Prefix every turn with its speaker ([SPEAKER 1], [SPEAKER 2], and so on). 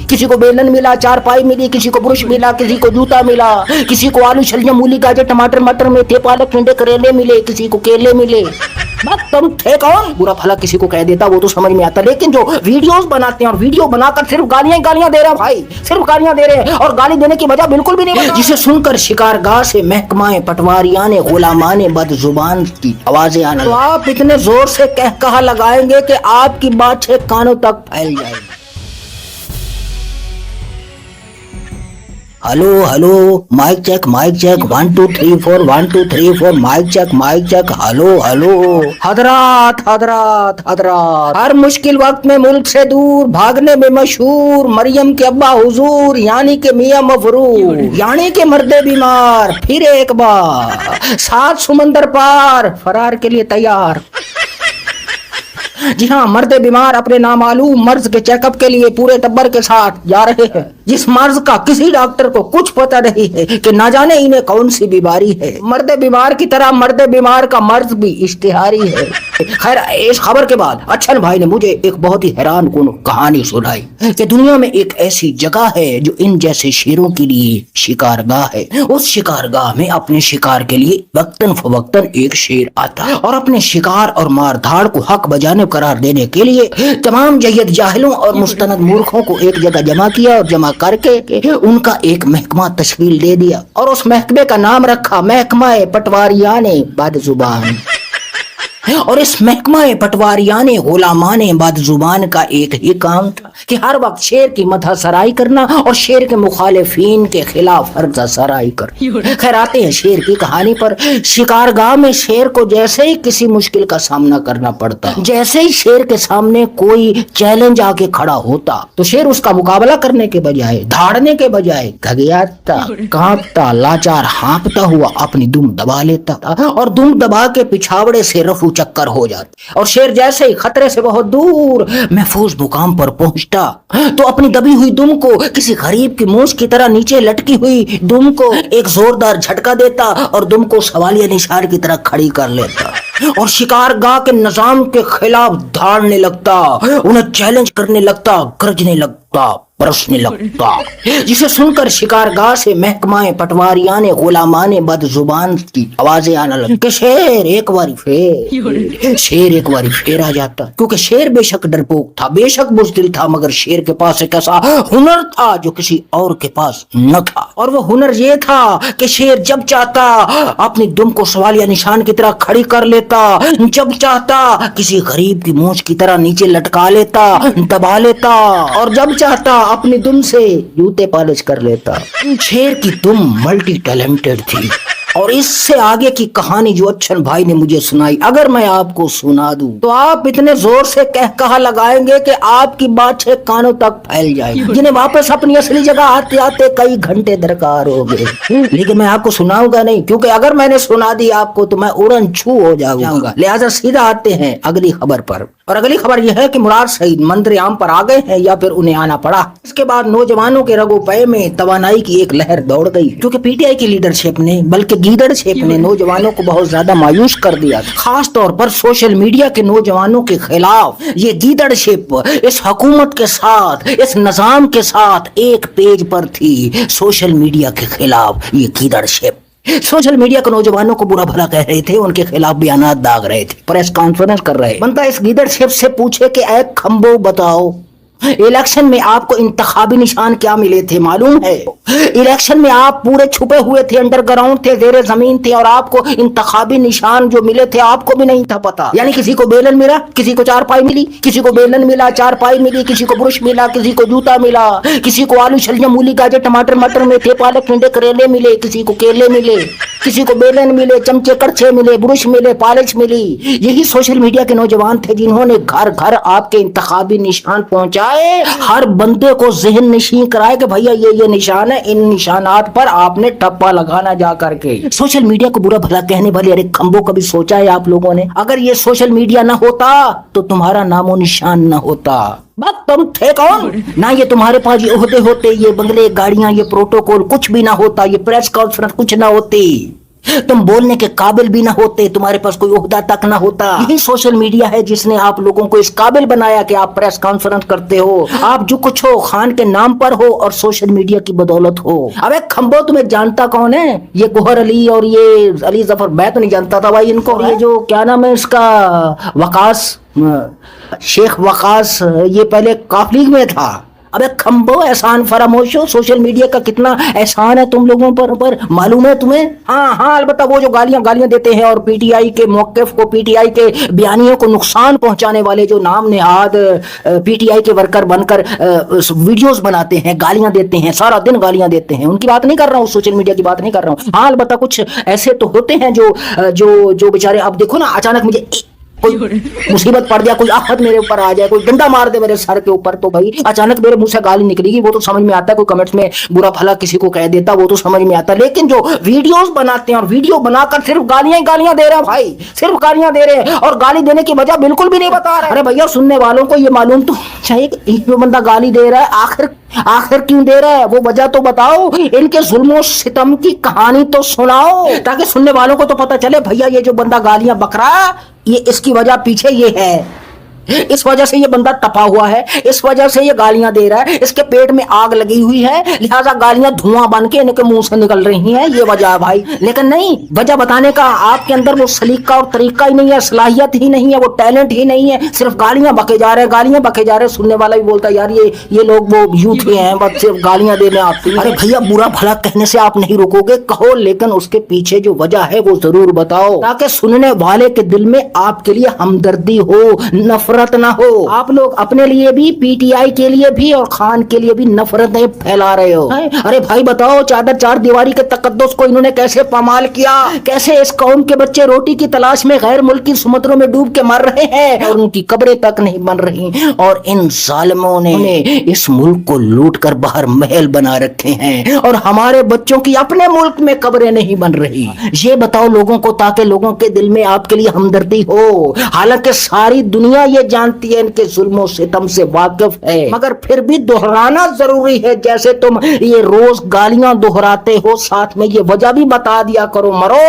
[SPEAKER 1] किसी को बेलन मिला, चारपाई मिली, किसी को ब्रश मिला, किसी को जूता मिला, किसी को आलू छलियां मूली गाजर टमाटर मटर मेथे पालक टिंडे करेले मिले, किसी को केले मिले। तुम थे कौन? बुरा भला किसी को कह देता वो तो समझ में आता, लेकिन जो वीडियोस बनाते हैं और वीडियो बनाकर सिर्फ गालियां दे रहे हैं भाई, सिर्फ गालियां दे रहे हैं और गाली देने की वजह बिल्कुल भी नहीं, जिसे सुनकर शिकारगाह से महकमाए पटवारियाने गुलामाने बदजुबान की आवाजें आने, तो आप इतने जोर से कहा लगाएंगे कि आपकी बात छह कानों तक फैल जाएगी। Hello hello mike check 1 2 3 4 1 2 3 4 mike check hello hello. हजरात हजरात हजरात, हर मुश्किल वक्त में मुल्क से दूर भागने में मशहूर मरियम के अब्बा हुजूर यानी के मियां मफरूर यानी के मर्दे बीमार फिर एक बार 7 समंदर पार फरार के लिए तैयार। जी हाँ, मर्दे बीमार अपने नामालूम मर्ज के चेकअप के लिए पूरे टब्बर के साथ जा रहे हैं, जिस मर्ज का किसी डॉक्टर को कुछ पता नहीं है कि ना जाने इन्हें कौन सी बीमारी है। मर्दे बीमार की तरह मर्दे बीमार का मर्ज भी इश्तिहारी है। खैर, इस खबर के बाद अच्छन भाई ने मुझे एक बहुत ही हैरान कुन कहानी सुनाई कि दुनिया में एक ऐसी जगह है जो इन जैसे शेरों के लिए शिकारगाह है। उस शिकारगाह में अपने शिकार के लिए वक्तन फवक्तन एक शेर आता और अपने शिकार और मारधाड़ को हक बजाने करार देने के लिए तमाम जय्यद जाहिलों और मुस्तनद मूर्खों को एक जगह जमा किया और जमा करके उनका एक महकमा तश्कील दे दिया और उस महकमे का नाम रखा महकमा पटवारियाने बदजुबान। और इस महकमा पटवारियाने गुलामाने बदजुबान का एक ही काम था कि हर वक्त शेर की मदह सराई करना और शेर के मुखालिफिन के खिलाफ फर्ज सराई करना। खैर, आते हैं शेर की कहानी पर। शिकारगाह में शेर को जैसे ही किसी मुश्किल का सामना करना पड़ता, जैसे ही शेर के सामने कोई चैलेंज आके खड़ा होता, तो शेर उसका मुकाबला करने के बजाय, धाड़ने के बजाय घगियाता, कांपता, लाचार हाँपता हुआ अपनी दुम दबा लेता और दुम दबा के पिछावड़े से रफू चक्कर हो जाती। और शेर जैसे ही खतरे से बहुत दूर महफूज मुकाम पर पहुंचता तो अपनी दबी हुई दुम को किसी गरीब की मूंछ की तरह नीचे लटकी हुई दुम को एक जोरदार झटका देता और दुम को सवालिया निशान की तरह खड़ी कर लेता और शिकारगाह के निजाम के खिलाफ धाड़ने लगता, उन्हें चैलेंज करने लगता, गरजने लगता, बरसने लगता, जिसे सुनकर शिकारगाह से महकमाए पटवारियाने गुलामाने बदजुबान की आवाजें आने लगी कि शेर एक बारी फेर आ जाता। क्योंकि शेर बेशक डरपोक था, बेशक बुज़दिल था, मगर शेर के पास एक ऐसा हुनर था जो किसी और के पास न था। और वो हुनर ये था कि शेर जब चाहता अपनी दुम को सवालिया निशान की तरह खड़ी कर लेता, जब चाहता किसी गरीब की मूंछ की तरह नीचे लटका लेता, दबा लेता, और जब चाहता अपनी दुम से जूते पॉलिश कर लेता। शेर की दुम मल्टी टैलेंटेड थी। और इससे आगे की कहानी जो अच्छन भाई ने मुझे सुनाई, अगर मैं आपको सुना दूं तो आप इतने जोर से कहा लगाएंगे कि आपकी बात छह कानों तक फैल जाएगी, जिन्हें वापस अपनी असली जगह आते आते कई घंटे दरकार हो गए। लेकिन मैं आपको सुनाऊंगा नहीं, क्योंकि अगर मैंने सुना दी आपको तो मैं उड़न छू हो जाऊंगा। लिहाजा सीधा आते हैं अगली खबर पर। और अगली खबर यह है कि मुराद सईद मंदिर आम पर आ गए हैं या फिर उन्हें आना पड़ा। इसके बाद नौजवानों के रगो पे में तवानाई की एक लहर दौड़ गई, क्योंकि पीटीआई की लीडरशिप ने, बल्कि गीदड़शिप ने नौजवानों को बहुत ज्यादा मायूस कर दिया। खास तौर पर सोशल मीडिया के नौजवानों के खिलाफ ये गीदड़शिप इस हुकूमत के साथ, इस निजाम के साथ एक पेज पर थी। सोशल मीडिया के खिलाफ ये गीदड़शिप सोशल मीडिया के नौजवानों को बुरा भला कह रहे थे, उनके खिलाफ बयानात दाग रहे थे, प्रेस कॉन्फ्रेंस कर रहे। बनता इस लीडरशिप से पूछे कि ऐ खंबो बताओ, इलेक्शन में आपको इंतखाबी निशान क्या मिले थे मालूम है? इलेक्शन में आप पूरे छुपे हुए थे, अंडरग्राउंड थे, जेरे जमीन थे, और आपको इंतखाबी निशान जो मिले थे आपको भी नहीं था पता। यानी किसी को बेलन मिला, किसी को चारपाई मिली, किसी को बेलन मिला, चारपाई मिली, किसी को ब्रश मिला, किसी को जूता मिला, किसी को आलू छलियां मूली गाजर टमाटर मटर मेथे पालक टिंडे करेले मिले, किसी को केले मिले, किसी को बेलन मिले, चमचे करछे मिले, ब्रश मिले, पॉलिश मिली। यही सोशल मीडिया के नौजवान थे जिन्होंने घर घर आपके इंतखाबी निशान पहुंचाए, हर बंदे को ज़हन नशीं कराए कि भैया ये निशान है, इन निशानात पर आपने टप्पा लगाना जा करके। सोशल मीडिया को बुरा भला कहने वाले अरे खंबों कभी सोचा है आप लोगों ने? अगर ये सोशल मीडिया ना होता तो तुम्हारा नामो निशान ना होता। बात तुम थे कौन? ना ये तुम्हारे पास ये ओहदे होते, ये बंगले, गाड़ियां, ये प्रोटोकॉल कुछ भी ना होता, ये प्रेस कॉन्फ्रेंस कुछ ना होती। तुम बोलने के काबिल भी ना होते, तुम्हारे पास कोई ओहदा तक ना होता। यही सोशल मीडिया है जिसने आप लोगों को इस काबिल बनाया कि आप प्रेस कॉन्फ्रेंस करते हो, आप जो कुछ हो खान के नाम पर हो और सोशल मीडिया की बदौलत हो। अबे खंबो, तुम्हें जानता कौन है? ये गोहर अली और ये अली जफर, मैं तो नहीं जानता था भाई इनको। ये जो क्या नाम है इसका, वकास, शेख वकास, ये पहले काफ लीग में था। अबे खंबो, एहसान फरामोश हो, सोशल मीडिया का कितना एहसान है तुम लोगों पर मालूम है तुम्हें? हाँ, अलबत्ता वो जो गालियां देते हैं और पीटीआई के मौक़िफ़ को, पीटीआई के बयानियों को नुकसान पहुंचाने वाले जो नाम नेहाद पीटीआई के वर्कर बनकर वीडियोस बनाते हैं, गालियां देते हैं, सारा दिन गालियां देते हैं, उनकी बात नहीं कर रहा हूँ, सोशल मीडिया की बात नहीं कर रहा हूँ। हाँ, अलबत्ता कुछ ऐसे तो होते हैं जो बेचारे, अब देखो ना, अचानक मुझे कोई मुसीबत पड़ जाए, कोई आफत मेरे ऊपर आ जाए, कोई डंडा मार दे मेरे सर के ऊपर, तो भाई अचानक मेरे मुंह से गाली निकलेगी, वो तो समझ में आता है। कोई कमेंट्स में बुरा भला किसी को कह देता, वो तो समझ में आता है। लेकिन जो वीडियोस बनाते हैं और वीडियो बनाकर सिर्फ गालियां दे रहे हैं भाई, सिर्फ गालियां दे रहे हैं, और गाली देने की वजह बिल्कुल भी नहीं बता रहे। अरे भैया, सुनने वालों को ये मालूम तो चाहिए कि जो बंदा गाली दे रहा है आखिर क्यों दे रहा है, वो वजह तो बताओ, इनके जुल्म सितम की कहानी तो सुनाओ, ताकि सुनने वालों को तो पता चले भैया ये जो बंदा गालियां बक रहा है, ये इसकी वजह पीछे ये है, इस वजह से ये बंदा टपा हुआ है, इस वजह से ये गालियां दे रहा है, इसके पेट में आग लगी हुई है, लिहाजा गालियां धुआं बन के इनके मुंह से निकल रही हैं, ये वजह है भाई। लेकिन नहीं, वजह बताने का आपके अंदर वो सलीका और तरीका ही नहीं है, सलाहियत ही नहीं है, वो टैलेंट ही नहीं है, सिर्फ गालियां बके जा रहे हैं। सुनने वाला भी बोलता है यार ये लोग वो यूथ ही हैं, बस सिर्फ गालियां देने आते हैं। अरे भैया, बुरा भला कहने से आप नहीं रुकोगे, कहो, लेकिन उसके पीछे जो वजह है वो जरूर बताओ, ताकि सुनने वाले के दिल में आपके लिए हमदर्दी हो, नफरत ना हो। आप लोग अपने लिए भी, पीटीआई के लिए भी और खान के लिए भी नफरतें फैला रहे हो। अरे भाई बताओ, चार दीवारी के तकद्दुस को इन्होंने कैसे पामाल किया, कैसे इस कौम के बच्चे रोटी की तलाश में गैर मुल्की समुद्रों में डूब के मर रहे हैं और उनकी कब्रें तक नहीं बन रही, और इन जालिमों ने इस मुल्क को लूट कर बाहर महल बना रखे हैं, और हमारे बच्चों की अपने मुल्क में कब्रें नहीं बन रही। ये बताओ लोगों को, ताकि लोगों के दिल में आपके लिए हमदर्दी हो। हालांकि सारी दुनिया ये जानती है, इनके जुल्मों सितम से वाकिफ है, मगर फिर भी दोहराना जरूरी है। जैसे तुम ये रोज गालियां दोहराते हो, साथ में ये वजह भी बता दिया करो, मरो।